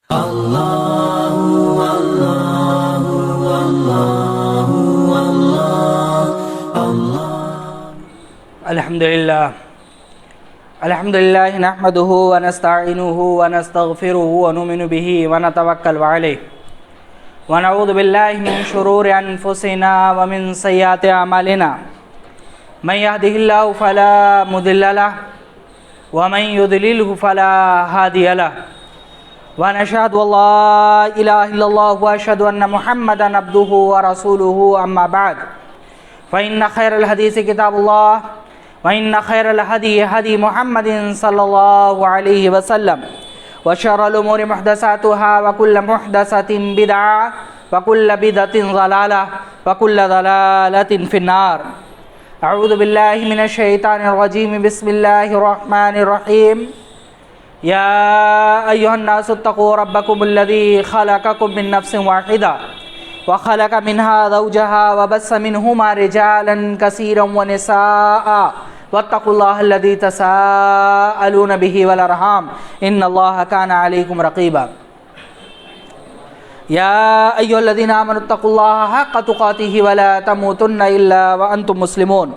الحمدللہ نحمده ونستعینه ونستغفره ونؤمن به ونتوکل علیہ ونعوذ باللہ من شرور انفسنا ومن سیئات اعمالنا من يهده الله فلا مضل له ومن يضلله فلا هادي له ونشهد ان لا اله الا الله واشهد ان محمدا عبده ورسوله اما بعد فإن خير الحديث كتاب الله وإن خير الهدي هدي محمد صلى الله عليه وسلم وشر الأمور محدثاتها وكل محدثة بدعة وكل بدعة ضلالة وكل ضلالة في النار. أعوذ بالله من الشيطان الرجيم. بسم الله الرحمن الرحيم. يا أيها الناس اتقوا ربكم الذي خلقكم من نفس واحدة وخلق منها زوجها وبث منهما رجالا كثيرا ونساء واتقوا الله الذي تساءلون به والأرحام إن الله كان عليكم رقيبا. يا أيها الذين آمنوا اتقوا الله حق تقاته ولا تموتن إلا وأنتم مسلمون.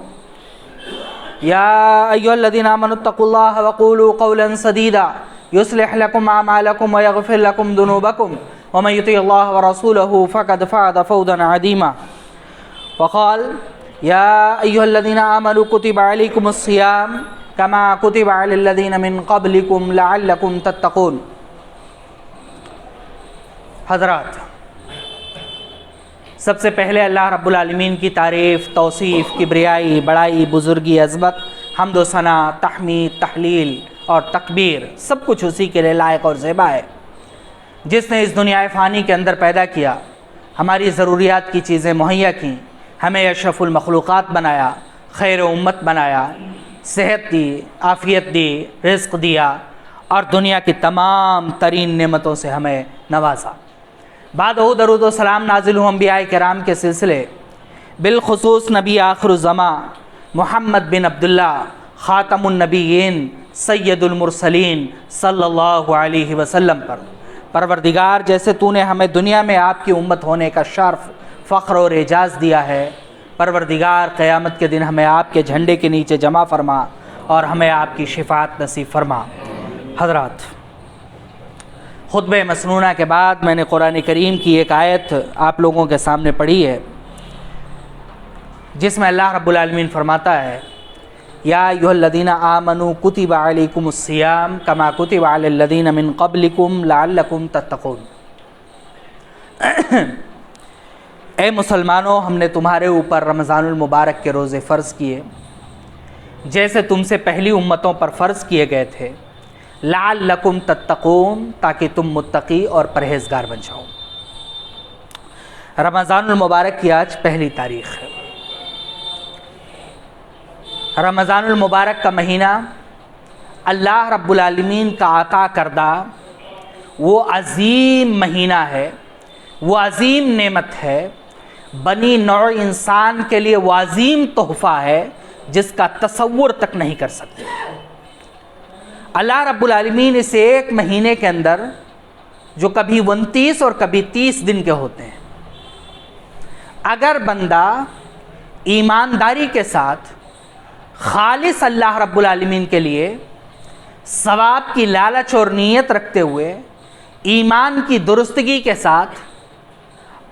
يا أيها الذين آمنوا اتقوا الله وقولوا قولا سديدا يصلح لكم أعمالكم ويغفر لكم ذنوبكم ومن يطع الله ورسوله فقد فاز فوزا عظيما. وقال يا أيها الذين آمنوا كتب عليكم الصيام كما كتب على الذين من قبلكم لعلكم تتقون. حضرات، سب سے پہلے اللہ رب العالمین کی تعریف، توصیف، کبریائی، بڑائی، بزرگی، عظمت، حمد و ثنا، تحمید، تحلیل اور تکبیر سب کچھ اسی کے لیے لائق اور زیبا ہے، جس نے اس دنیا فانی کے اندر پیدا کیا، ہماری ضروریات کی چیزیں مہیا کیں، ہمیں اشرف المخلوقات بنایا، خیر امت بنایا، صحت دی، عافیت دی، رزق دیا اور دنیا کی تمام ترین نعمتوں سے ہمیں نوازا. بعد درود و سلام نازل ہوں انبیاء کرام کے سلسلے، بالخصوص نبی آخر الزماں محمد بن عبداللہ خاتم النبیین سید المرسلین صلی اللہ علیہ وسلم پر. پروردگار، جیسے تو نے ہمیں دنیا میں آپ کی امت ہونے کا شرف، فخر اور اعزاز دیا ہے، پروردگار قیامت کے دن ہمیں آپ کے جھنڈے کے نیچے جمع فرما اور ہمیں آپ کی شفاعت نصیب فرما. حضرات، خطبہ مسنونہ کے بعد میں نے قرآن کریم کی ایک آیت آپ لوگوں کے سامنے پڑھی ہے، جس میں اللہ رب العالمین فرماتا ہے یا ایھا الذین آمنوا کتب علیکم الصیام کما کتب علی الذین من قبلکم لعلکم تتقون. اے مسلمانوں، ہم نے تمہارے اوپر رمضان المبارک کے روزے فرض کیے جیسے تم سے پہلی امتوں پر فرض کیے گئے تھے، لعلکم تتقون، تاکہ تم متقی اور پرہیزگار بن جاؤ. رمضان المبارک کی آج پہلی تاریخ ہے. رمضان المبارک کا مہینہ اللہ رب العالمین کا عطا کردہ وہ عظیم مہینہ ہے، وہ عظیم نعمت ہے، بنی نوع انسان کے لیے وہ عظیم تحفہ ہے جس کا تصور تک نہیں کر سکتے. اللہ رب العالمین اس ایک مہینے کے اندر، جو کبھی 29 اور کبھی 30 دن کے ہوتے ہیں، اگر بندہ ایمانداری کے ساتھ خالص اللہ رب العالمین کے لیے ثواب کی لالچ اور نیت رکھتے ہوئے، ایمان کی درستگی کے ساتھ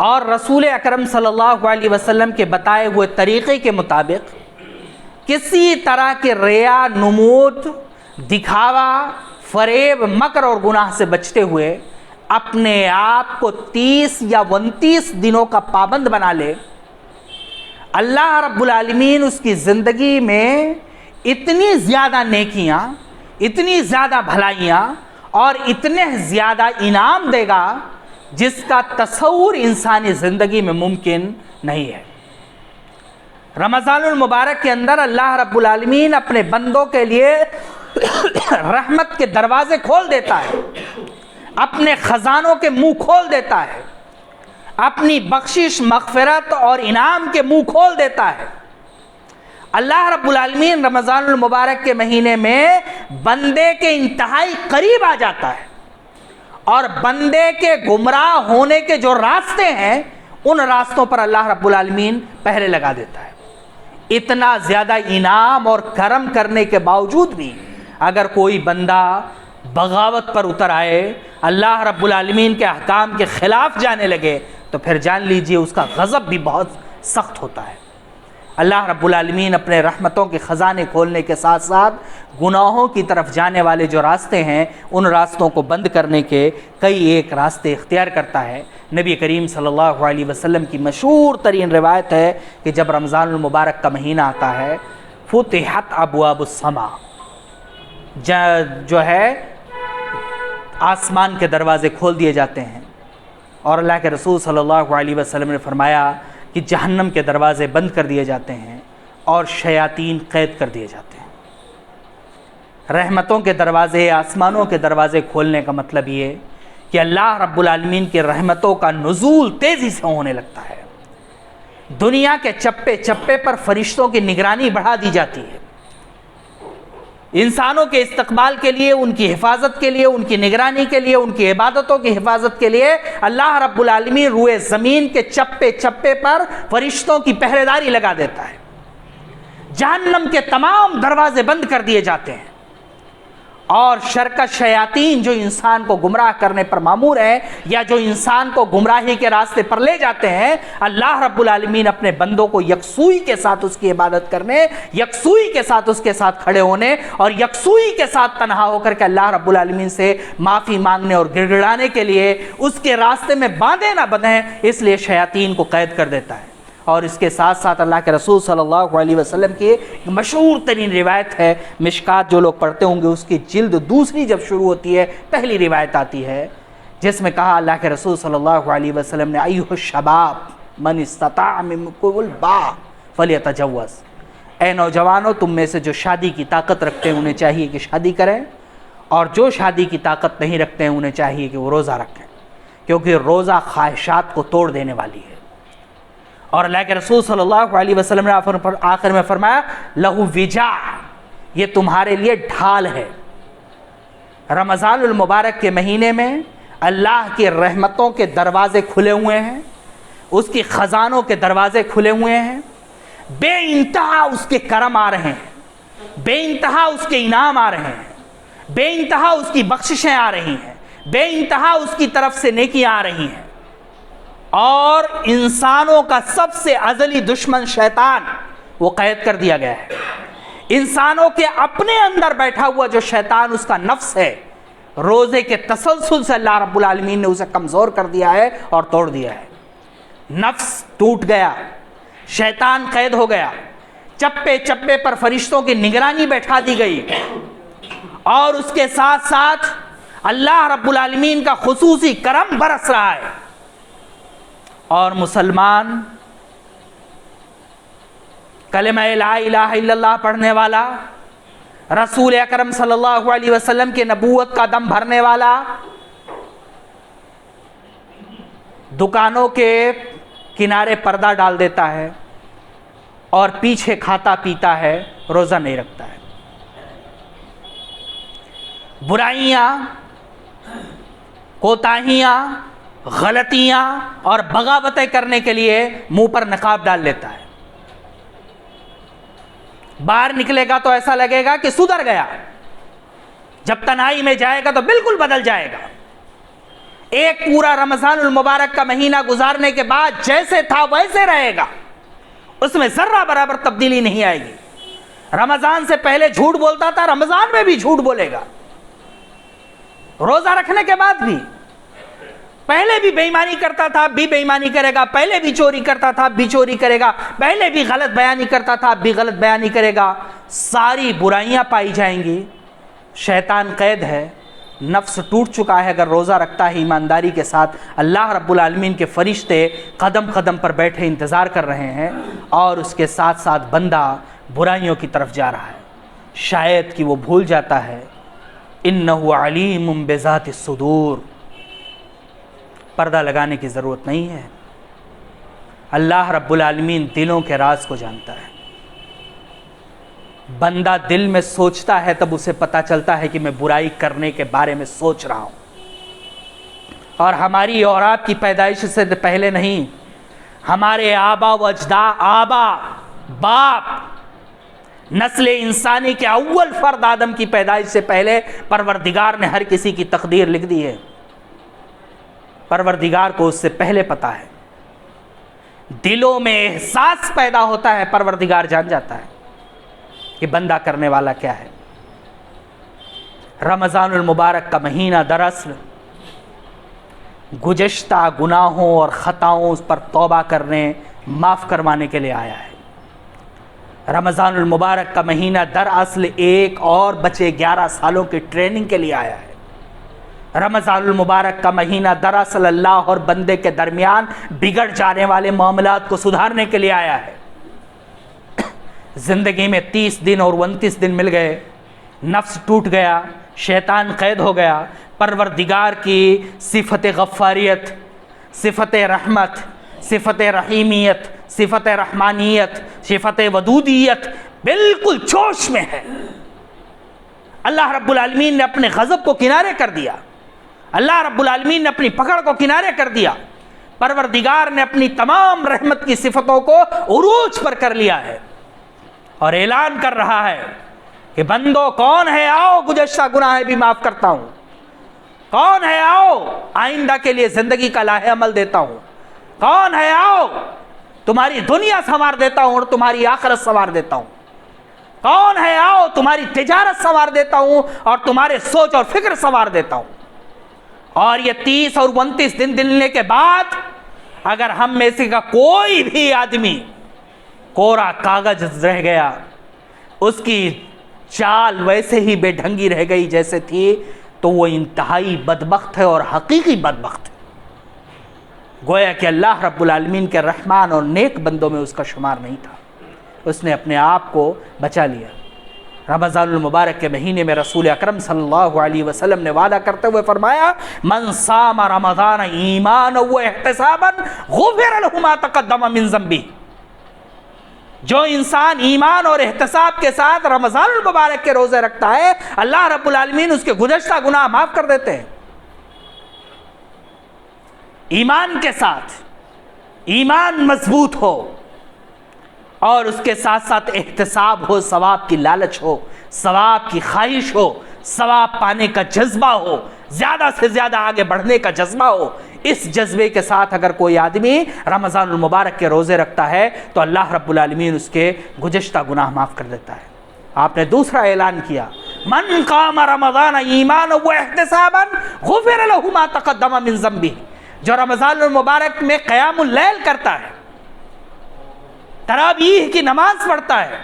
اور رسول اکرم صلی اللہ علیہ وسلم کے بتائے ہوئے طریقے کے مطابق کسی طرح کے ریا، نمود، دکھاوا، فریب، مکر اور گناہ سے بچتے ہوئے اپنے آپ کو 30 یا 29 دنوں کا پابند بنا لے، اللہ رب العالمین اس کی زندگی میں اتنی زیادہ نیکیاں، اتنی زیادہ بھلائیاں اور اتنے زیادہ انعام دے گا جس کا تصور انسانی زندگی میں ممکن نہیں ہے. رمضان المبارک کے اندر اللہ رب العالمین اپنے بندوں کے لیے رحمت کے دروازے کھول دیتا ہے، اپنے خزانوں کے منہ کھول دیتا ہے، اپنی بخشش، مغفرت اور انعام کے منہ کھول دیتا ہے. اللہ رب العالمین رمضان المبارک کے مہینے میں بندے کے انتہائی قریب آ جاتا ہے اور بندے کے گمراہ ہونے کے جو راستے ہیں ان راستوں پر اللہ رب العالمین پہرے لگا دیتا ہے۔ اتنا زیادہ انعام اور کرم کرنے کے باوجود بھی اگر کوئی بندہ بغاوت پر اتر آئے، اللہ رب العالمین کے احکام کے خلاف جانے لگے، تو پھر جان لیجئے اس کا غضب بھی بہت سخت ہوتا ہے۔ اللہ رب العالمین اپنے رحمتوں کے خزانے کھولنے کے ساتھ ساتھ گناہوں کی طرف جانے والے جو راستے ہیں ان راستوں کو بند کرنے کے کئی ایک راستے اختیار کرتا ہے۔ نبی کریم صلی اللہ علیہ وسلم کی مشہور ترین روایت ہے کہ جب رمضان المبارک کا مہینہ آتا ہے، فتحت ابواب السماء، جو ہے آسمان کے دروازے کھول دیے جاتے ہیں، اور اللہ کے رسول صلی اللہ علیہ وسلم نے فرمایا کہ جہنم کے دروازے بند کر دیے جاتے ہیں اور شیاطین قید کر دیے جاتے ہیں۔ رحمتوں کے دروازے، آسمانوں کے دروازے کھولنے کا مطلب یہ کہ اللہ رب العالمین کی رحمتوں کا نزول تیزی سے ہونے لگتا ہے۔ دنیا کے چپے چپے پر فرشتوں کی نگرانی بڑھا دی جاتی ہے، انسانوں کے استقبال کے لیے، ان کی حفاظت کے لیے، ان کی نگرانی کے لیے، ان کی عبادتوں کی حفاظت کے لیے اللہ رب العالمین روئے زمین کے چپے چپے پر فرشتوں کی پہرے داری لگا دیتا ہے۔ جہنم کے تمام دروازے بند کر دیے جاتے ہیں، اور شرکت شیاطین جو انسان کو گمراہ کرنے پر مامور ہیں یا جو انسان کو گمراہی کے راستے پر لے جاتے ہیں، اللہ رب العالمین اپنے بندوں کو یکسوئی کے ساتھ اس کی عبادت کرنے، یکسوئی کے ساتھ اس کے ساتھ کھڑے ہونے اور یکسوئی کے ساتھ تنہا ہو کر کے اللہ رب العالمین سے معافی مانگنے اور گڑ گڑانے کے لیے اس کے راستے میں باندھے نہ بندھیں، اس لیے شیاطین کو قید کر دیتا ہے۔ اور اس کے ساتھ ساتھ اللہ کے رسول صلی اللہ علیہ وسلم کی مشہور ترین روایت ہے، مشکات جو لوگ پڑھتے ہوں گے اس کی جلد دوسری جب شروع ہوتی ہے پہلی روایت آتی ہے جس میں کہا اللہ کے رسول صلی اللہ علیہ وسلم نے ایھا الشباب من استطاع منکم الباء فلیتجوز، اے نوجوانوں تم میں سے جو شادی کی طاقت رکھتے ہیں انہیں چاہیے کہ شادی کریں، اور جو شادی کی طاقت نہیں رکھتے ہیں انہیں چاہیے کہ وہ روزہ رکھیں، کیونکہ روزہ خواہشات کو توڑ دینے والی ہے۔ اور اللہ کے رسول صلی اللہ علیہ وسلم نے آخر میں فرمایا لہو وجاء، یہ تمہارے لیے ڈھال ہے۔ رمضان المبارک کے مہینے میں اللہ کی رحمتوں کے دروازے کھلے ہوئے ہیں، اس کی خزانوں کے دروازے کھلے ہوئے ہیں، بے انتہا اس کے کرم آ رہے ہیں، بے انتہا اس کے انعام آ رہے ہیں، بے انتہا اس کی بخششیں آ رہی ہیں، بے انتہا اس کی طرف سے نیکیاں آ رہی ہیں، اور انسانوں کا سب سے ازلی دشمن شیطان وہ قید کر دیا گیا ہے۔ انسانوں کے اپنے اندر بیٹھا ہوا جو شیطان اس کا نفس ہے، روزے کے تسلسل سے اللہ رب العالمین نے اسے کمزور کر دیا ہے اور توڑ دیا ہے۔ نفس ٹوٹ گیا، شیطان قید ہو گیا، چپے چپے پر فرشتوں کی نگرانی بیٹھا دی گئی، اور اس کے ساتھ ساتھ اللہ رب العالمین کا خصوصی کرم برس رہا ہے، اور مسلمان کلمہ لا الہ الا اللہ پڑھنے والا، رسول اکرم صلی اللہ علیہ وسلم کے نبوت کا دم بھرنے والا، دکانوں کے کنارے پردہ ڈال دیتا ہے اور پیچھے کھاتا پیتا ہے، روزہ نہیں رکھتا ہے، برائیاں، کوتاہیاں، غلطیاں اور بغاوتیں کرنے کے لیے منہ پر نقاب ڈال لیتا ہے، باہر نکلے گا تو ایسا لگے گا کہ سدھر گیا، جب تنہائی میں جائے گا تو بالکل بدل جائے گا۔ ایک پورا رمضان المبارک کا مہینہ گزارنے کے بعد جیسے تھا ویسے رہے گا، اس میں ذرہ برابر تبدیلی نہیں آئے گی۔ رمضان سے پہلے جھوٹ بولتا تھا، رمضان میں بھی جھوٹ بولے گا، روزہ رکھنے کے بعد بھی پہلے بھی بے ایمانی کرتا تھا، اب بھی بے ایمانی کرے گا، پہلے بھی چوری کرتا تھا، اب بھی چوری کرے گا، پہلے بھی غلط بیانی کرتا تھا، اب بھی غلط بیانی کرے گا، ساری برائیاں پائی جائیں گی۔ شیطان قید ہے، نفس ٹوٹ چکا ہے، اگر روزہ رکھتا ہے ایمانداری کے ساتھ، اللہ رب العالمین کے فرشتے قدم قدم پر بیٹھے انتظار کر رہے ہیں، اور اس کے ساتھ ساتھ بندہ برائیوں کی طرف جا رہا ہے، شاید کہ وہ بھول جاتا ہے انہ علیم بذات الصدور، پردہ لگانے کی ضرورت نہیں ہے، اللہ رب العالمین دلوں کے راز کو جانتا ہے۔ بندہ دل میں سوچتا ہے تب اسے پتہ چلتا ہے کہ میں برائی کرنے کے بارے میں سوچ رہا ہوں، اور ہماری اور آپ کی پیدائش سے پہلے نہیں، ہمارے آبا و اجداد، آبا باپ، نسل انسانی کے اول فرد آدم کی پیدائش سے پہلے پروردگار نے ہر کسی کی تقدیر لکھ دی ہے۔ پروردگار کو اس سے پہلے پتہ ہے، دلوں میں احساس پیدا ہوتا ہے، پروردگار جان جاتا ہے کہ بندہ کرنے والا کیا ہے۔ رمضان المبارک کا مہینہ دراصل گزشتہ گناہوں اور خطاؤں پر توبہ کرنے، معاف کروانے کے لیے آیا ہے۔ رمضان المبارک کا مہینہ دراصل ایک اور بچے 11 سالوں کی ٹریننگ کے لیے آیا ہے۔ رمضان المبارک کا مہینہ دراصل اللہ اور بندے کے درمیان بگڑ جانے والے معاملات کو سدھارنے کے لیے آیا ہے۔ زندگی میں 30 دن اور 29 دن مل گئے، نفس ٹوٹ گیا، شیطان قید ہو گیا، پروردگار کی صفت غفاریت، صفت رحمت، صفت رحیمیت، صفت رحمانیت، صفت ودودیت بالکل جوش میں ہے۔ اللہ رب العالمین نے اپنے غضب کو کنارے کر دیا، اللہ رب العالمین نے اپنی پکڑ کو کنارے کر دیا، پروردگار نے اپنی تمام رحمت کی صفتوں کو عروج پر کر لیا ہے اور اعلان کر رہا ہے کہ بندو کون ہے، آؤ گزشتہ گناہ بھی معاف کرتا ہوں، کون ہے آؤ آئندہ کے لیے زندگی کا لاہ عمل دیتا ہوں، کون ہے آؤ تمہاری دنیا سنوار دیتا ہوں اور تمہاری آخرت سنوار دیتا ہوں، کون ہے آؤ تمہاری تجارت سنوار دیتا ہوں اور تمہارے سوچ اور فکر سنوار دیتا ہوں۔ اور یہ 30 اور 29 دن ملنے کے بعد اگر ہم میں سے کا کوئی بھی آدمی کوڑا کاغذ رہ گیا، اس کی چال ویسے ہی بے ڈھنگی رہ گئی جیسے تھی، تو وہ انتہائی بدبخت ہے اور حقیقی بدبخت ہے۔ گویا کہ اللہ رب العالمین کے رحمان اور نیک بندوں میں اس کا شمار نہیں تھا، اس نے اپنے آپ کو بچا لیا۔ رمضان المبارک کے مہینے میں رسول اکرم صلی اللہ علیہ وسلم نے وعدہ کرتے ہوئے فرمایا، من صام رمضان ایمانا و احتسابا غفر له ما تقدم من ذنبہ، جو انسان ایمان اور احتساب کے ساتھ رمضان المبارک کے روزے رکھتا ہے، اللہ رب العالمین اس کے گزشتہ گناہ معاف کر دیتے ہیں۔ ایمان کے ساتھ، ایمان مضبوط ہو اور اس کے ساتھ ساتھ احتساب ہو، ثواب کی لالچ ہو، ثواب کی خواہش ہو، ثواب پانے کا جذبہ ہو، زیادہ سے زیادہ آگے بڑھنے کا جذبہ ہو، اس جذبے کے ساتھ اگر کوئی آدمی رمضان المبارک کے روزے رکھتا ہے تو اللہ رب العالمین اس کے گزشتہ گناہ معاف کر دیتا ہے۔ آپ نے دوسرا اعلان کیا، من قام رمضان ایمانا و احتسابا غفر له ما تقدم من ذنبہ، جو رمضان المبارک میں قیام اللیل کرتا ہے، تراویح کی نماز پڑھتا ہے،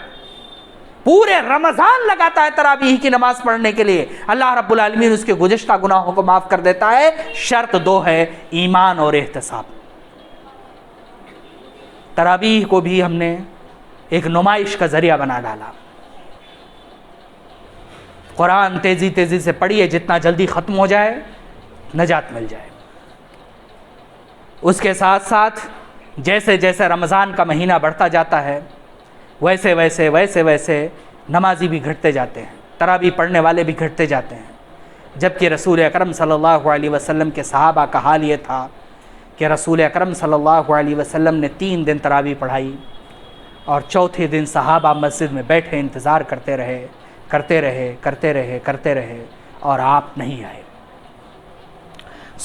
پورے رمضان لگاتا ہے تراویح کی نماز پڑھنے کے لیے، اللہ رب العالمین اس کے گزشتہ گناہوں کو معاف کر دیتا ہے۔ شرط دو ہے، ایمان اور احتساب۔ تراویح کو بھی ہم نے ایک نمائش کا ذریعہ بنا ڈالا۔ قرآن تیزی تیزی سے پڑھیے، جتنا جلدی ختم ہو جائے نجات مل جائے۔ اس کے ساتھ ساتھ جیسے جیسے رمضان کا مہینہ بڑھتا جاتا ہے ویسے ویسے ویسے ویسے نمازی بھی گھٹتے جاتے ہیں، تراویح پڑھنے والے بھی گھٹتے جاتے ہیں، جبکہ رسول اکرم صلی اللہ علیہ وسلم کے صحابہ کا حال یہ تھا کہ رسول اکرم صلی اللہ علیہ وسلم نے 3 دن تراویح پڑھائی اور چوتھے دن صحابہ مسجد میں بیٹھے انتظار کرتے رہے اور آپ نہیں آئے۔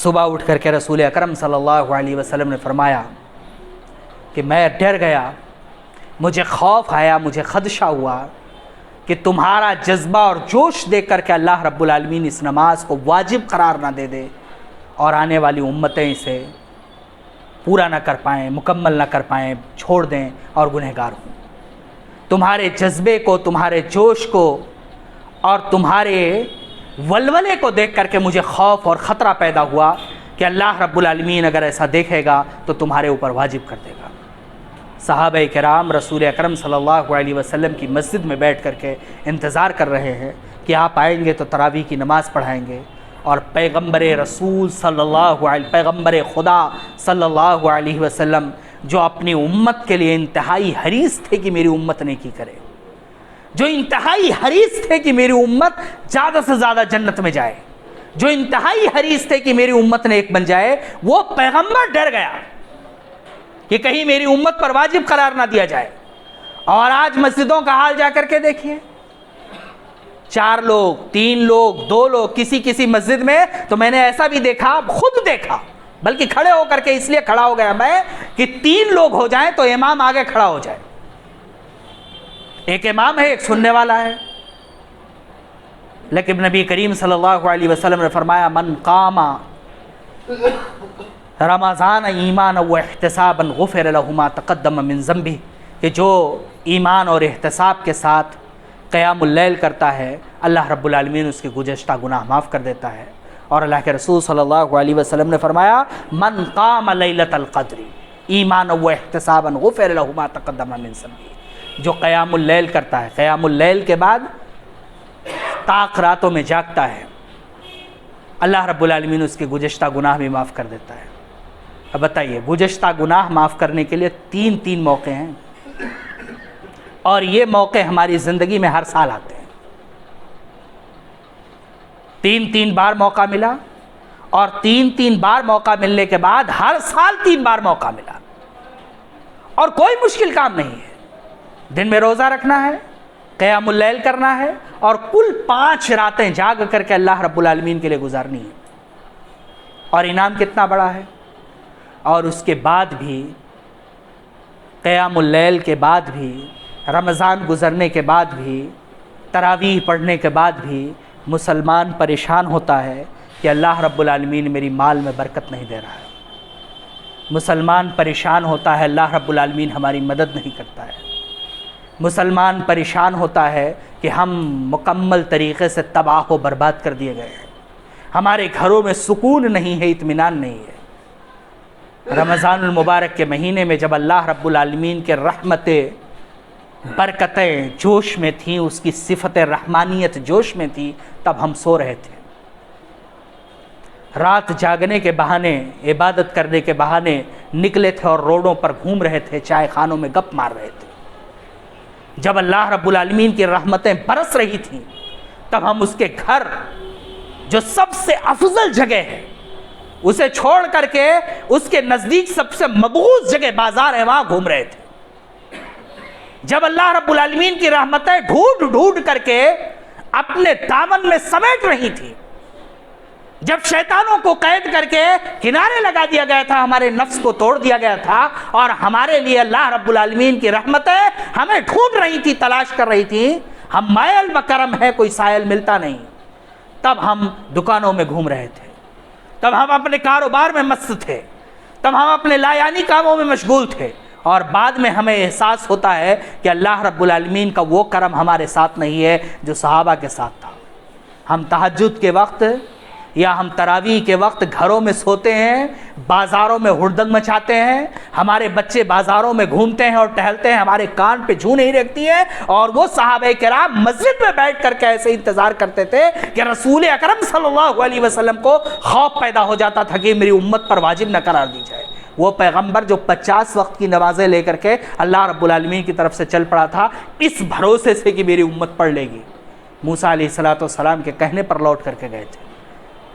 صبح اٹھ کر کے رسول اکرم صلی اللہ علیہ وسلم نے فرمایا کہ میں ڈر گیا، مجھے خوف آیا، مجھے خدشہ ہوا کہ تمہارا جذبہ اور جوش دیکھ کر کے اللہ رب العالمین اس نماز کو واجب قرار نہ دے دے اور آنے والی امتیں اسے پورا نہ کر پائیں، مکمل نہ کر پائیں، چھوڑ دیں اور گنہگار ہوں۔ تمہارے جذبے کو، تمہارے جوش کو اور تمہارے ولولے کو دیکھ کر کے مجھے خوف اور خطرہ پیدا ہوا کہ اللہ رب العالمین اگر ایسا دیکھے گا تو تمہارے اوپر واجب کر دے گا۔ صحابہ کرام رسول اکرم صلی اللہ علیہ وسلم کی مسجد میں بیٹھ کر کے انتظار کر رہے ہیں کہ آپ آئیں گے تو تراویح کی نماز پڑھائیں گے، اور پیغمبر خدا صلی اللہ علیہ وسلم جو اپنی امت کے لیے انتہائی حریص تھے کہ میری امت نیکی کرے، جو انتہائی حریص تھے کہ میری امت زیادہ سے زیادہ جنت میں جائے، جو انتہائی حریص تھے کہ میری امت نے ایک بن جائے، وہ پیغمبر ڈر گیا کہ کہیں میری امت پر واجب قرار نہ دیا جائے۔ اور آج مسجدوں کا حال جا کر کے دیکھیے، 4 لوگ، 3 لوگ، 2 لوگ کسی مسجد میں، تو میں نے ایسا بھی دیکھا، خود دیکھا، بلکہ کھڑے ہو کر کے اس لیے کھڑا ہو گیا میں کہ 3 لوگ ہو جائیں تو امام آگے کھڑا ہو جائے، ایک امام ہے، ایک سننے والا ہے۔ لیکن نبی کریم صلی اللہ علیہ وسلم نے فرمایا من قام رمضان ایمانا و احتسابا غفر له ما تقدم من ذنبه، کہ جو ایمان اور احتساب کے ساتھ قیام اللیل کرتا ہے، اللہ رب العالمین اس کے گزشتہ گناہ معاف کر دیتا ہے۔ اور اللہ کے رسول صلی اللہ علیہ وسلم نے فرمایا من قام لیلۃ القدر ایمانا و احتسابا غفر له ما تقدم من ذنبه، جو قیام اللیل کرتا ہے، قیام اللیل کے بعد طاق راتوں میں جاگتا ہے، اللہ رب العالمین اس کے گزشتہ گناہ بھی معاف کر دیتا ہے۔ اب بتائیے، گزشتہ گناہ معاف کرنے کے لیے 3 موقع ہیں، اور یہ موقع ہماری زندگی میں ہر سال آتے ہیں۔ 3 بار موقع ملا، اور 3 بار موقع ملنے کے بعد ہر سال 3 بار موقع ملا، اور کوئی مشکل کام نہیں ہے۔ دن میں روزہ رکھنا ہے، قیام اللیل کرنا ہے، اور کل 5 راتیں جاگ کر کے اللہ رب العالمین کے لیے گزارنی ہے۔ اور انعام کتنا بڑا ہے! اور اس کے بعد بھی، قیام اللیل کے بعد بھی، رمضان گزرنے کے بعد بھی، تراویح پڑھنے کے بعد بھی مسلمان پریشان ہوتا ہے کہ اللہ رب العالمین میری مال میں برکت نہیں دے رہا ہے۔ مسلمان پریشان ہوتا ہے، اللہ رب العالمین ہماری مدد نہیں کرتا ہے۔ مسلمان پریشان ہوتا ہے کہ ہم مکمل طریقے سے تباہ و برباد کر دیے گئے ہیں، ہمارے گھروں میں سکون نہیں ہے، اطمینان نہیں ہے۔ رمضان المبارک کے مہینے میں جب اللہ رب العالمین کے رحمتیں، برکتیں جوش میں تھیں، اس کی صفت رحمانیت جوش میں تھی، تب ہم سو رہے تھے، رات جاگنے کے بہانے، عبادت کرنے کے بہانے نکلے تھے اور روڈوں پر گھوم رہے تھے، چائے خانوں میں گپ مار رہے تھے۔ جب اللہ رب العالمین کی رحمتیں برس رہی تھیں، تب ہم اس کے گھر، جو سب سے افضل جگہ ہے، اسے چھوڑ کر کے اس کے نزدیک سب سے مبغوض جگہ بازار ہے، وہاں گھوم رہے تھے۔ جب اللہ رب العالمین کی رحمتیں ڈھونڈ ڈھونڈ کر کے اپنے دامن میں سمیٹ رہی تھی، جب شیطانوں کو قید کر کے کنارے لگا دیا گیا تھا، ہمارے نفس کو توڑ دیا گیا تھا، اور ہمارے لیے اللہ رب العالمین کی رحمتیں ہمیں ڈھونڈ رہی تھی، تلاش کر رہی تھی، ہم مائل بکرم ہے، کوئی سائل ملتا نہیں، تب ہم دکانوں میں گھوم رہے تھے، تب ہم اپنے کاروبار میں مست تھے، تب ہم اپنے لایانی کاموں میں مشغول تھے، اور بعد میں ہمیں احساس ہوتا ہے کہ اللہ رب العالمین کا وہ کرم ہمارے ساتھ نہیں ہے جو صحابہ کے ساتھ تھا۔ ہم تہجد کے وقت یا ہم تراویح کے وقت گھروں میں سوتے ہیں، بازاروں میں ہڑدنگ مچاتے ہیں، ہمارے بچے بازاروں میں گھومتے ہیں اور ٹہلتے ہیں، ہمارے کان پہ جوں نہیں رکھتی ہے، اور وہ صحابہ کرام مسجد میں بیٹھ کر کے ایسے انتظار کرتے تھے کہ رسول اکرم صلی اللہ علیہ وسلم کو خوف پیدا ہو جاتا تھا کہ میری امت پر واجب نہ قرار دی جائے۔ وہ پیغمبر جو 50 وقت کی نمازیں لے کر کے اللہ رب العالمین کی طرف سے چل پڑا تھا، اس بھروسے سے کہ میری امت پڑھ لے گی، موسیٰ علیہ السلام کے کہنے پر لوٹ کر کے گئے تھے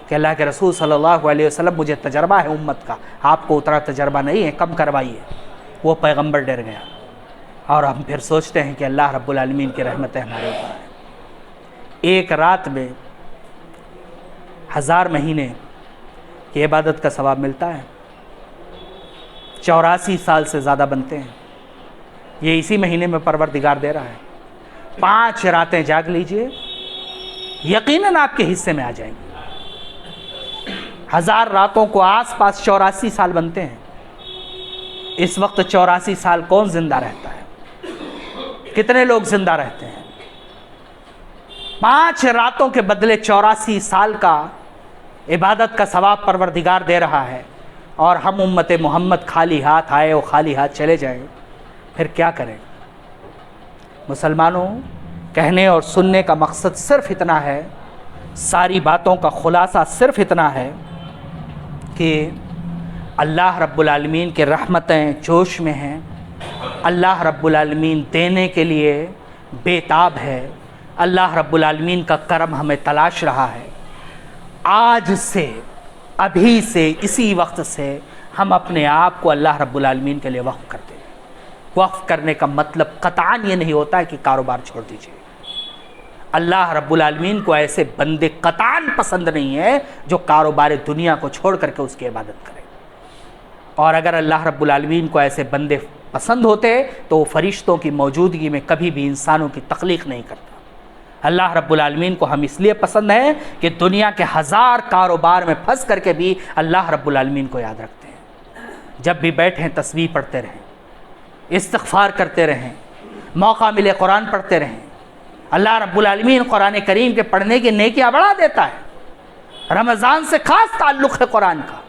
کہ اللہ کے رسول صلی اللہ علیہ وسلم مجھے تجربہ ہے امت کا، آپ کو اتنا تجربہ نہیں ہے، کم کروائیے۔ وہ پیغمبر ڈر گیا، اور ہم پھر سوچتے ہیں کہ اللہ رب العالمین کی رحمتیں ہمارے اوپر ہیں۔ ایک رات میں 1000 مہینے کی عبادت کا ثواب ملتا ہے، 84 سال سے زیادہ بنتے ہیں، یہ اسی مہینے میں پروردگار دے رہا ہے۔ 5 راتیں جاگ لیجئے، یقیناً آپ کے حصے میں آ جائیں گے۔ 1000 راتوں کو آس پاس 84 سال بنتے ہیں۔ اس وقت 84 سال کون زندہ رہتا ہے؟ کتنے لوگ زندہ رہتے ہیں؟ 5 راتوں کے بدلے 84 سال کا عبادت کا ثواب پروردگار دے رہا ہے، اور ہم امت محمد خالی ہاتھ آئے اور خالی ہاتھ چلے جائیں، پھر کیا کریں؟ مسلمانوں، کہنے اور سننے کا مقصد صرف اتنا ہے، ساری باتوں کا خلاصہ صرف اتنا ہے کہ اللہ رب العالمین کے رحمتیں جوش میں ہیں، اللہ رب العالمین دینے کے لیے بے تاب ہے، اللہ رب العالمین کا کرم ہمیں تلاش رہا ہے، آج سے، ابھی سے، اسی وقت سے ہم اپنے آپ کو اللہ رب العالمین کے لیے وقف کر دیں۔ وقف کرنے کا مطلب قطعاً یہ نہیں ہوتا ہے کہ کاروبار چھوڑ دیجیے۔ اللہ رب العالمین کو ایسے بندے قطعاً پسند نہیں ہے جو کاروبار دنیا کو چھوڑ کر کے اس کی عبادت کرے، اور اگر اللہ رب العالمین کو ایسے بندے پسند ہوتے تو وہ فرشتوں کی موجودگی میں کبھی بھی انسانوں کی تخلیق نہیں کرتا۔ اللہ رب العالمین کو ہم اس لیے پسند ہے کہ دنیا کے ہزار کاروبار میں پھنس کر کے بھی اللہ رب العالمین کو یاد رکھتے ہیں۔ جب بھی بیٹھیں تسبیح پڑھتے رہیں، استغفار کرتے رہیں، موقع ملے قرآن پڑھتے رہیں۔ اللہ رب العالمین قرآن کریم کے پڑھنے کی نیکیاں بڑھا دیتا ہے۔ رمضان سے خاص تعلق ہے قرآن کا۔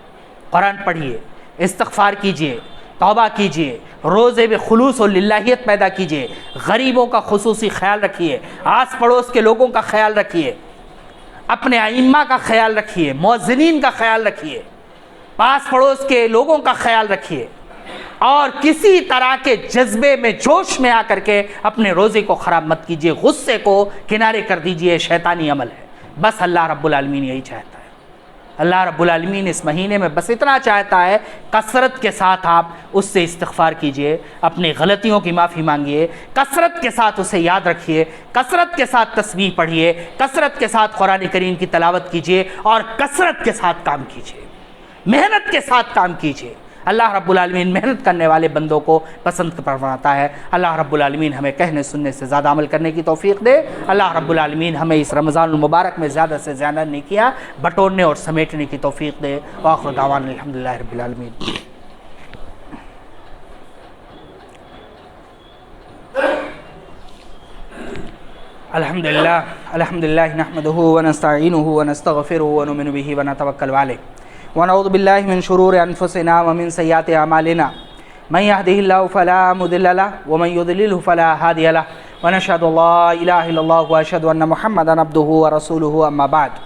قرآن پڑھیے، استغفار کیجیے، توبہ کیجیے، روزے میں خلوص و للہیت پیدا کیجیے، غریبوں کا خصوصی خیال رکھیے، آس پڑوس کے لوگوں کا خیال رکھیے، اپنے ائمہ کا خیال رکھیے، مؤذنین کا خیال رکھیے، پاس پڑوس کے لوگوں کا خیال رکھیے، اور کسی طرح کے جذبے میں، جوش میں آ کر کے اپنے روزے کو خراب مت کیجیے، غصے کو کنارے کر دیجیے، شیطانی عمل ہے۔ بس اللہ رب العالمین یہی چاہتا ہے۔ اللہ رب العالمین اس مہینے میں بس اتنا چاہتا ہے، کثرت کے ساتھ آپ اس سے استغفار کیجئے، اپنی غلطیوں کی معافی مانگیے، کثرت کے ساتھ اسے یاد رکھیے، کثرت کے ساتھ تسبیح پڑھیے، کثرت کے ساتھ قرآن کریم کی تلاوت کیجئے، اور کثرت کے ساتھ کام کیجئے، محنت کے ساتھ کام کیجئے۔ اللہ رب العالمین محنت کرنے والے بندوں کو پسند فرماتا ہے۔ اللہ رب العالمین ہمیں کہنے سننے سے زیادہ عمل کرنے کی توفیق دے۔ اللہ رب العالمین ہمیں اس رمضان المبارک میں زیادہ سے زیادہ نیکیاں بٹورنے اور سمیٹنے کی توفیق دے۔ وآخر دعوانا الحمدللہ رب العالمین۔ الحمدللہ نحمده ونستعینه ونستغفره ونؤمن به ونتوکل علیہ، ونعوذ باللہ من شرور انفسنا ومن سیئات اعمالنا، من يهده الله فلا مضل له ومن يضلل فلا هادي له، ونشهد ان لا اله الا الله واشهد ان محمدا عبده ورسوله، اما بعد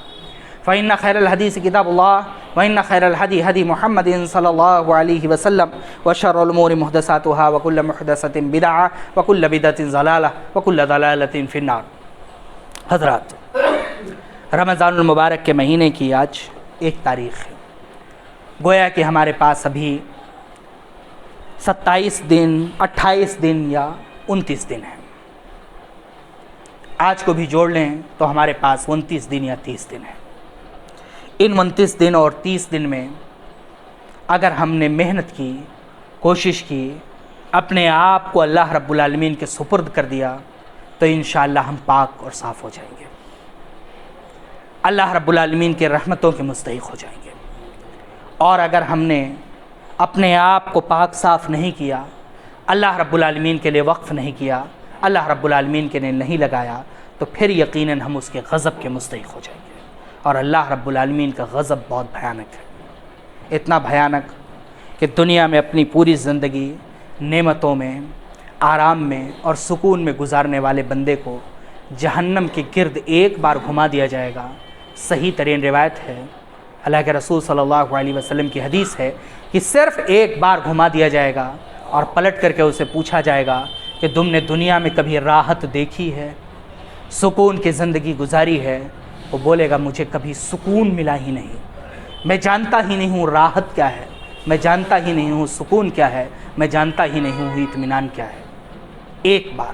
فإن خير الحديث كتاب الله وإن خير الهدي هدي محمد صلى الله عليه وسلم، وشر الأمور محدثاتها وكل محدثة بدعة وكل بدعة ضلالة وكل ضلالة في النار۔ حضرات، رمضان المبارک کے مہینے کی آج ایک تاریخ ہے۔ گویا کہ ہمارے پاس ابھی 27 دن، 28 دن یا 29 دن ہیں۔ آج کو بھی جوڑ لیں تو ہمارے پاس 29 دن یا 30 دن ہیں۔ ان 29 دن اور 30 دن میں اگر ہم نے محنت کی، کوشش کی، اپنے آپ کو اللہ رب العالمین کے سپرد کر دیا تو انشاءاللہ ہم پاک اور صاف ہو جائیں گے، اللہ رب العالمین کے رحمتوں کے مستحق ہو جائیں گے۔ اور اگر ہم نے اپنے آپ کو پاک صاف نہیں کیا، اللہ رب العالمین کے لیے وقف نہیں کیا، اللہ رب العالمین کے لیے نہیں لگایا، تو پھر یقیناً ہم اس کے غضب کے مستحق ہو جائیں گے۔ اور اللہ رب العالمین کا غضب بہت بھیانک ہے، اتنا بھیانک کہ دنیا میں اپنی پوری زندگی نعمتوں میں، آرام میں اور سکون میں گزارنے والے بندے کو جہنم کے گرد ایک بار گھما دیا جائے گا۔ صحیح ترین روایت ہے، اللہ کے رسول صلی اللہ علیہ وسلم کی حدیث ہے کہ صرف ایک بار گھما دیا جائے گا اور پلٹ کر کے اسے پوچھا جائے گا کہ تم نے دنیا میں کبھی راحت دیکھی ہے، سکون کی زندگی گزاری ہے؟ وہ بولے گا مجھے کبھی سکون ملا ہی نہیں، میں جانتا ہی نہیں ہوں راحت کیا ہے، میں جانتا ہی نہیں ہوں سکون کیا ہے، میں جانتا ہی نہیں ہوں اطمینان کیا ہے۔ ایک بار۔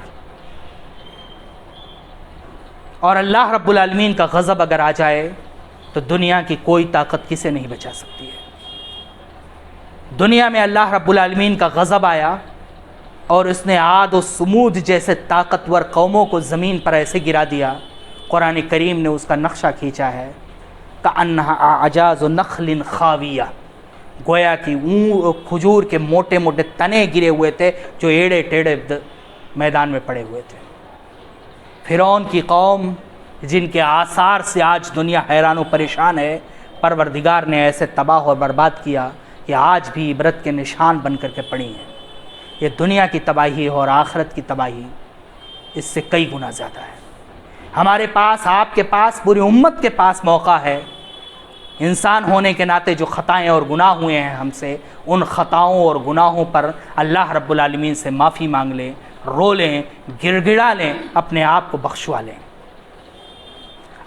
اور اللہ رب العالمین کا غضب اگر آ جائے تو دنیا کی کوئی طاقت کسے نہیں بچا سکتی ہے۔ دنیا میں اللہ رب العالمین کا غضب آیا اور اس نے عاد و سمود جیسے طاقتور قوموں کو زمین پر ایسے گرا دیا، قرآن کریم نے اس کا نقشہ کھینچا ہے کأنہا اعجاز نخل خاویہ، گویا کہ کھجور کے موٹے موٹے تنے گرے ہوئے تھے جو ایڑے ٹیڑے میدان میں پڑے ہوئے تھے۔ فرعون کی قوم جن کے آثار سے آج دنیا حیران و پریشان ہے، پروردگار نے ایسے تباہ اور برباد کیا کہ آج بھی عبرت کے نشان بن کر کے پڑی ہیں۔ یہ دنیا کی تباہی اور آخرت کی تباہی اس سے کئی گنا زیادہ ہے۔ ہمارے پاس، آپ کے پاس، پوری امت کے پاس موقع ہے، انسان ہونے کے ناطے جو خطائیں اور گناہ ہوئے ہیں ہم سے، ان خطاؤں اور گناہوں پر اللہ رب العالمین سے معافی مانگ لیں، رو لیں، گڑ گڑا لیں، اپنے آپ کو بخشوا لیں۔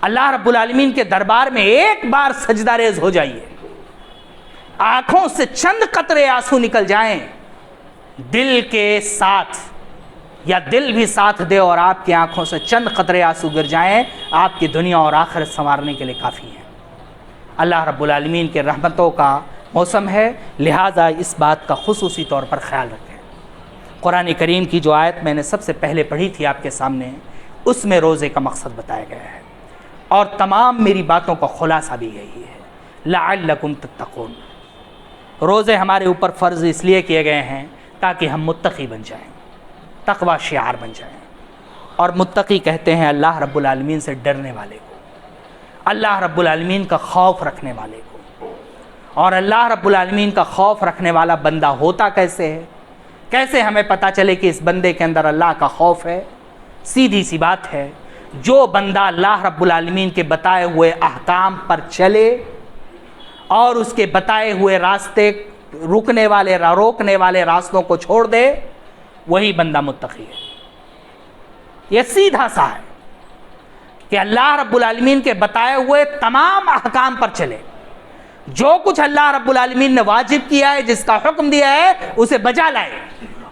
اللہ رب العالمین کے دربار میں ایک بار سجدہ ریز ہو جائیے، آنکھوں سے چند قطرے آنسو نکل جائیں دل کے ساتھ، یا دل بھی ساتھ دے اور آپ کی آنکھوں سے چند قطرے آنسو گر جائیں، آپ کی دنیا اور آخرت سنوارنے کے لیے کافی ہیں۔ اللہ رب العالمین کے رحمتوں کا موسم ہے، لہٰذا اس بات کا خصوصی طور پر خیال رکھیں۔ قرآن کریم کی جو آیت میں نے سب سے پہلے پڑھی تھی آپ کے سامنے، اس میں روزے کا مقصد بتایا گیا ہے، اور تمام میری باتوں کا خلاصہ بھی یہی ہے، لعلکم تتقون۔ روزے ہمارے اوپر فرض اس لیے کیے گئے ہیں تاکہ ہم متقی بن جائیں، تقوی شعار بن جائیں۔ اور متقی کہتے ہیں اللہ رب العالمین سے ڈرنے والے کو، اللہ رب العالمین کا خوف رکھنے والے کو۔ اور اللہ رب العالمین کا خوف رکھنے والا بندہ ہوتا کیسے ہے؟ کیسے ہمیں پتہ چلے کہ اس بندے کے اندر اللہ کا خوف ہے؟ سیدھی سی بات ہے، جو بندہ اللہ رب العالمین کے بتائے ہوئے احکام پر چلے اور اس کے بتائے ہوئے راستے روکنے والے راستوں کو چھوڑ دے، وہی بندہ متقی ہے۔ یہ سیدھا سا ہے کہ اللہ رب العالمین کے بتائے ہوئے تمام احکام پر چلے، جو کچھ اللہ رب العالمین نے واجب کیا ہے، جس کا حکم دیا ہے، اسے بجا لائے،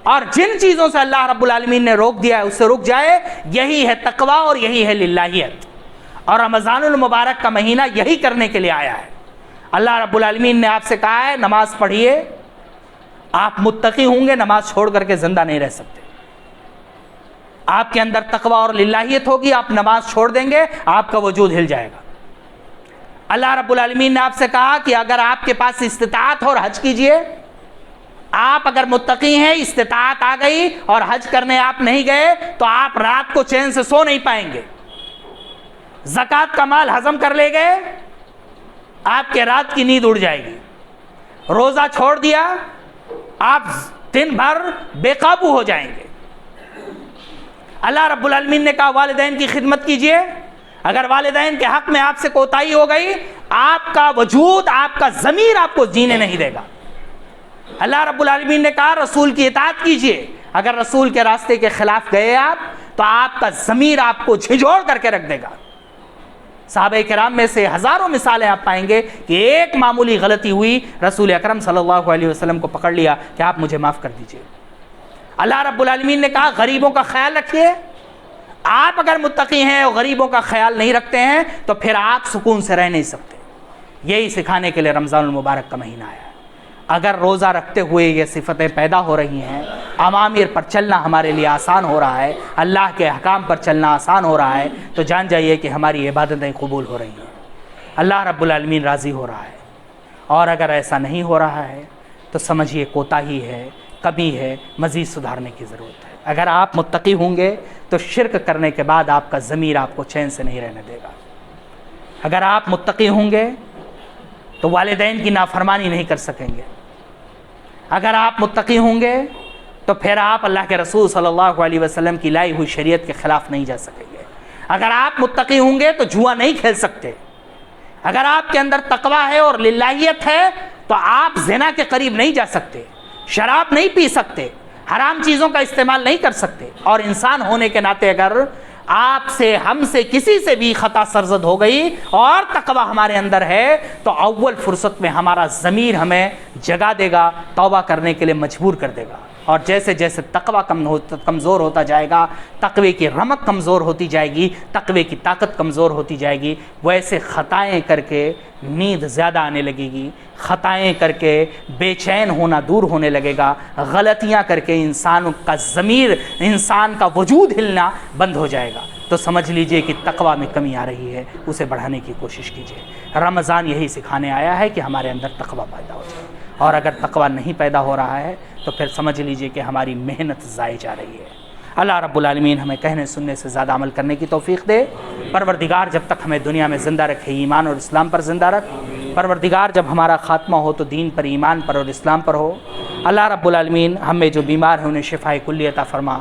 اور جن چیزوں سے اللہ رب العالمین نے روک دیا ہے اس سے رک جائے۔ یہی ہے تقوی اور یہی ہے للہیت۔ اور رمضان المبارک کا مہینہ یہی کرنے کے لیے آیا ہے۔ اللہ رب العالمین نے آپ سے کہا ہے نماز پڑھیے، آپ متقی ہوں گے نماز چھوڑ کر کے زندہ نہیں رہ سکتے۔ آپ کے اندر تقوی اور للہیت ہوگی، آپ نماز چھوڑ دیں گے، آپ کا وجود ہل جائے گا۔ اللہ رب العالمین نے آپ سے کہا کہ اگر آپ کے پاس استطاعت ہو اور حج کیجئے۔ آپ اگر متقی ہیں، استطاعت آ گئی اور حج کرنے آپ نہیں گئے تو آپ رات کو چین سے سو نہیں پائیں گے۔ زکوٰۃ کا مال ہضم کر لے گئے، آپ کے رات کی نیند اڑ جائے گی۔ روزہ چھوڑ دیا، آپ دن بھر بے قابو ہو جائیں گے۔ اللہ رب العالمین نے کہا والدین کی خدمت کیجئے۔ اگر والدین کے حق میں آپ سے کوتاہی ہو گئی، آپ کا وجود، آپ کا ضمیر آپ کو جینے نہیں دے گا۔ اللہ رب العالمین نے کہا رسول کی اطاعت کیجئے۔ اگر رسول کے راستے کے خلاف گئے آپ تو آپ کا ضمیر آپ کو جھنجھوڑ کر کے رکھ دے گا۔ صحابہ کرام میں سے ہزاروں مثالیں آپ پائیں گے کہ ایک معمولی غلطی ہوئی، رسول اکرم صلی اللہ علیہ وسلم کو پکڑ لیا کہ آپ مجھے معاف کر دیجئے۔ اللہ رب العالمین نے کہا غریبوں کا خیال رکھیے۔ آپ اگر متقی ہیں اور غریبوں کا خیال نہیں رکھتے ہیں تو پھر آپ سکون سے رہ نہیں سکتے۔ یہی سکھانے کے لیے رمضان المبارک کا مہینہ آیا ہے۔ اگر روزہ رکھتے ہوئے یہ صفتیں پیدا ہو رہی ہیں، اوامر پر چلنا ہمارے لیے آسان ہو رہا ہے، اللہ کے احکام پر چلنا آسان ہو رہا ہے، تو جان جائیے کہ ہماری عبادتیں قبول ہو رہی ہیں، اللہ رب العالمین راضی ہو رہا ہے۔ اور اگر ایسا نہیں ہو رہا ہے تو سمجھیے کوتاہی ہے، کمی ہے، مزید سدھارنے کی ضرورت ہے۔ اگر آپ متقی ہوں گے تو شرک کرنے کے بعد آپ کا ضمیر آپ کو چین سے نہیں رہنے دے گا۔ اگر آپ متقی ہوں گے تو والدین کی نافرمانی نہیں کر سکیں گے۔ اگر آپ متقی ہوں گے تو پھر آپ اللہ کے رسول صلی اللہ علیہ وسلم کی لائی ہوئی شریعت کے خلاف نہیں جا سکیں گے۔ اگر آپ متقی ہوں گے تو جوا نہیں کھیل سکتے۔ اگر آپ کے اندر تقوی ہے اور للہیت ہے تو آپ زنا کے قریب نہیں جا سکتے، شراب نہیں پی سکتے، حرام چیزوں کا استعمال نہیں کر سکتے۔ اور انسان ہونے کے ناطے اگر آپ سے، ہم سے، کسی سے بھی خطا سرزد ہو گئی اور تقوی ہمارے اندر ہے تو اول فرصت میں ہمارا ضمیر ہمیں جگا دے گا، توبہ کرنے کے لیے مجبور کر دے گا۔ اور جیسے جیسے تقوی کمزور ہوتا جائے گا، تقوی کی رمق کمزور ہوتی جائے گی، تقوی کی طاقت کمزور ہوتی جائے گی، ویسے خطائیں کر کے نیند زیادہ آنے لگے گی، خطائیں کر کے بے چین ہونا دور ہونے لگے گا، غلطیاں کر کے انسان کا ضمیر، انسان کا وجود ہلنا بند ہو جائے گا۔ تو سمجھ لیجئے کہ تقوی میں کمی آ رہی ہے، اسے بڑھانے کی کوشش کیجئے۔ رمضان یہی سکھانے آیا ہے کہ ہمارے اندر تقوی پیدا ہو جائے، اور اگر تقوی نہیں پیدا ہو رہا ہے تو پھر سمجھ لیجئے کہ ہماری محنت ضائع جا رہی ہے۔ اللہ رب العالمین ہمیں کہنے سننے سے زیادہ عمل کرنے کی توفیق دے۔ پروردگار جب تک ہمیں دنیا میں زندہ رکھے ایمان اور اسلام پر زندہ رکھ۔ پروردگار جب ہمارا خاتمہ ہو تو دین پر، ایمان پر اور اسلام پر ہو۔ اللہ رب العالمین ہم میں جو بیمار ہیں انہیں شفائے کلی عطا فرما۔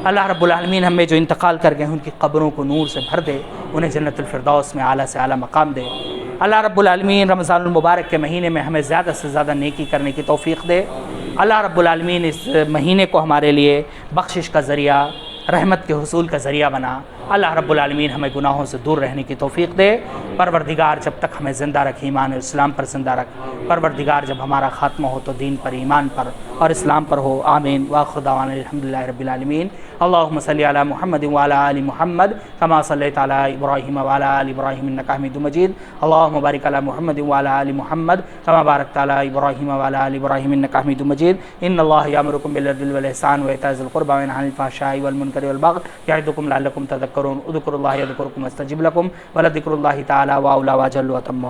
اللہ رب العالمین ہم میں جو انتقال کر گئے ان کی قبروں کو نور سے بھر دے، انہیں جنت الفردوس میں اعلیٰ سے اعلیٰ مقام دے۔ اللہ رب العالمین رمضان المبارک کے مہینے میں ہمیں زیادہ سے زیادہ نیکی کرنے کی توفیق دے۔ اللہ رب العالمین اس مہینے کو ہمارے لیے بخشش کا ذریعہ، رحمت کے حصول کا ذریعہ بنا۔ اللہ رب العالمین ہمیں گناہوں سے دور رہنے کی توفیق دے۔ پروردگار جب تک ہمیں زندہ رکھ ایمان اور اسلام پر زندہ رکھ، پروردگار جب ہمارا خاتمہ ہو تو دین پر، ایمان پر اور اسلام پر ہو۔ آمین۔ وآخر دعوانا الحمدللہ رب العالمین۔ اللہم صلی علی محمد وعلی آل محمد کما صلیت علی ابراہیم وعلی آل ابراہیم انک حمید مجید۔ اللہم بارک علی محمد وعلی آل محمد کما بارکت علی ابراہیم وعلی آل ابراہیم انک حمید مجید۔ ان اللہ یامرکم بالعدل والإحسان وإیتاء ذی القربى وینہی عن الفحشاء والمنکر والبغی یعظکم لعلکم تذکرون۔ اذکروا اللہ یذکرکم واستجب لکم ولذکر اللہ تعالی وأولی وأجل وأتم۔